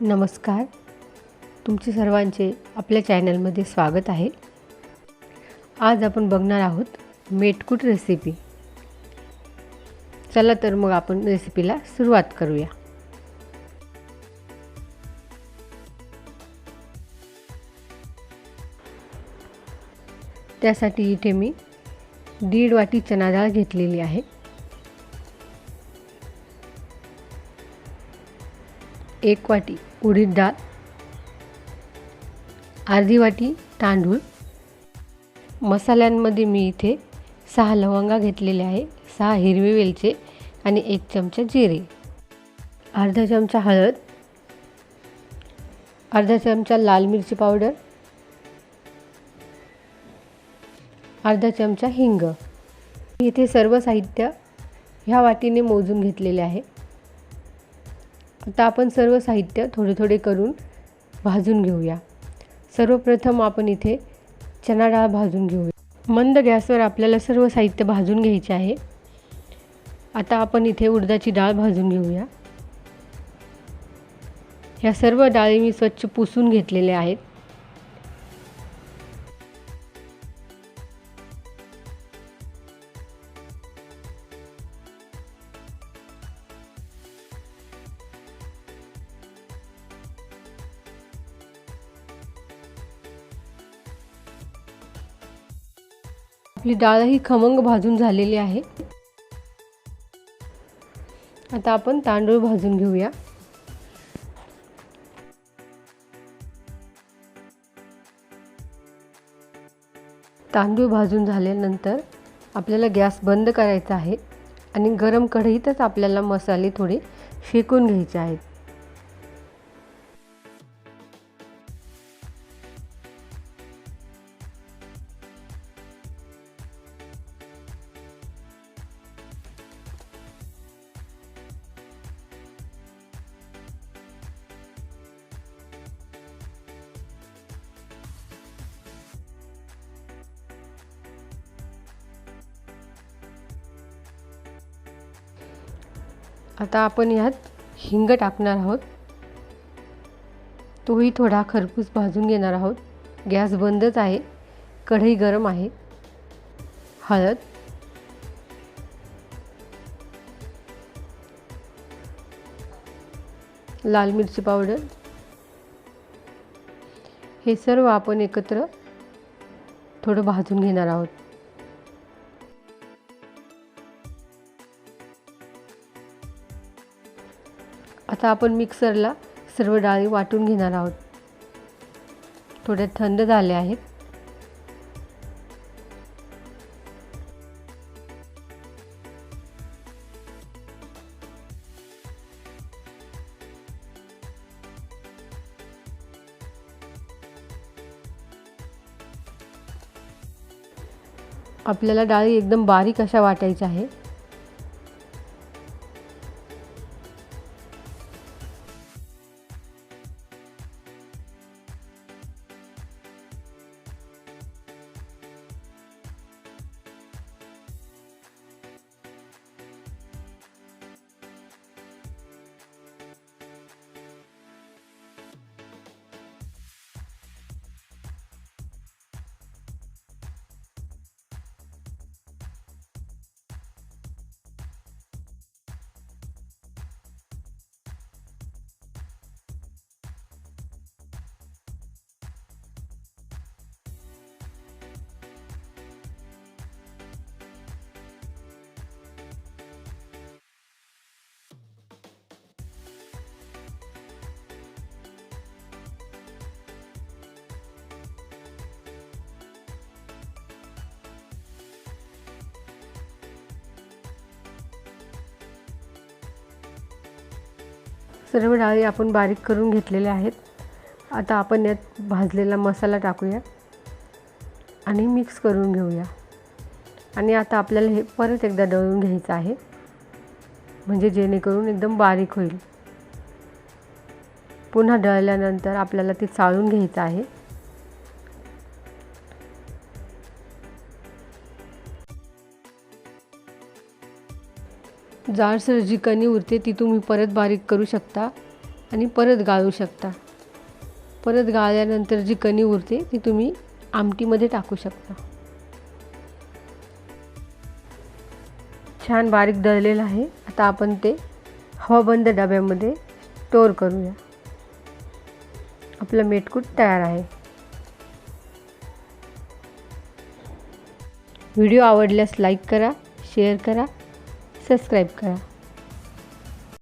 नमस्कार. तुमचे सर्वांचे आपल्या चॅनलमध्ये स्वागत आहे. आज आपण बघणार आहोत मेटकूट रेसिपी. चला तर मग आपण रेसिपीला सुरुवात करूया. त्यासाठी इथे मी 1.5 वाटी चणा डाळ घेतलेली आहे. 1 वाटी उडीद डाळ, अर्धी वाटी तांदूळ. मसाल्यांमध्ये मी इथे 6 लवंगा घेतलेल्या आहे, 6 हिरवे वेलचे आणि 1 चमचा जिरे, अर्धा चमचा हळद, अर्धा चमचा लाल मिरची पावडर, अर्धा चमचा हिंग. इथे सर्व साहित्य ह्या वाटीने मोजून घेतलेले आहे. आता आपण सर्व साहित्य थोडे थोडे करून भाजून घेऊया. सर्वप्रथम आपण इथे चणा डाळ भाजून घेऊया. मंद गॅसवर आपल्याला सर्व साहित्य भाजून घ्यायचे आहे. आता आपण इथे उडदाची डाळ भाजून घेऊया. ह्या सर्व डाळी मी स्वच्छ पुसून घेतलेल्या आहेत. आपली डाळ ही खमंग भाजून झालेली आहे. आता आपण तांदूळ भाजून घेऊया. तांदूळ भाजून झाल्यानंतर आपल्याला गॅस बंद करायचा आहे आणि गरम कढईतच आपल्याला मसाले थोडे शेकून घ्यायचे आहेत. आता आपण यात हिंग टाकणार आहोत. तोही थोडा खरपूस भाजून घेणार आहोत. गॅस बंदच आहे, कढई गरम आहे. हळद, लाल मिरची पावडर, हे सर्व आपण एकत्र थोडं भाजून घेणार आहोत. आता आपण मिक्सरला सर्व डाळी वाटून घेणार आहोत. थोड्या थंड झाल्या आहेत. आपल्याला डाळी एकदम बारीक अशा वाटायच्या आहे. सर्व डाळी आपण बारीक करून घेतलेल्या आहेत. आता आपण यात भाजलेला मसाला टाकूया आणि मिक्स करून घेऊया. आणि आता आपल्याला हे परत एकदा दळून घ्यायचं आहे, म्हणजे जेणेकरून एकदम बारीक होईल. पुन्हा दळल्यानंतर आपल्याला ते चाळून घ्यायचं आहे. जाडसर जी कणी उरते ती तुम्ही परत बारीक करू शकता. आणि परत गाळू शकता. परत गाळल्यानंतर जी कणी उरते ती तुम्ही आमटीमध्ये टाकू शकता. छान बारीक दळलेलं आहे. आता आपण ते हवाबंद डब्यामध्ये स्टोअर करूया. आपलं मेटकूट तयार आहे. व्हिडिओ आवडल्यास लाईक करा, शेअर करा, सबस्क्राईब करा.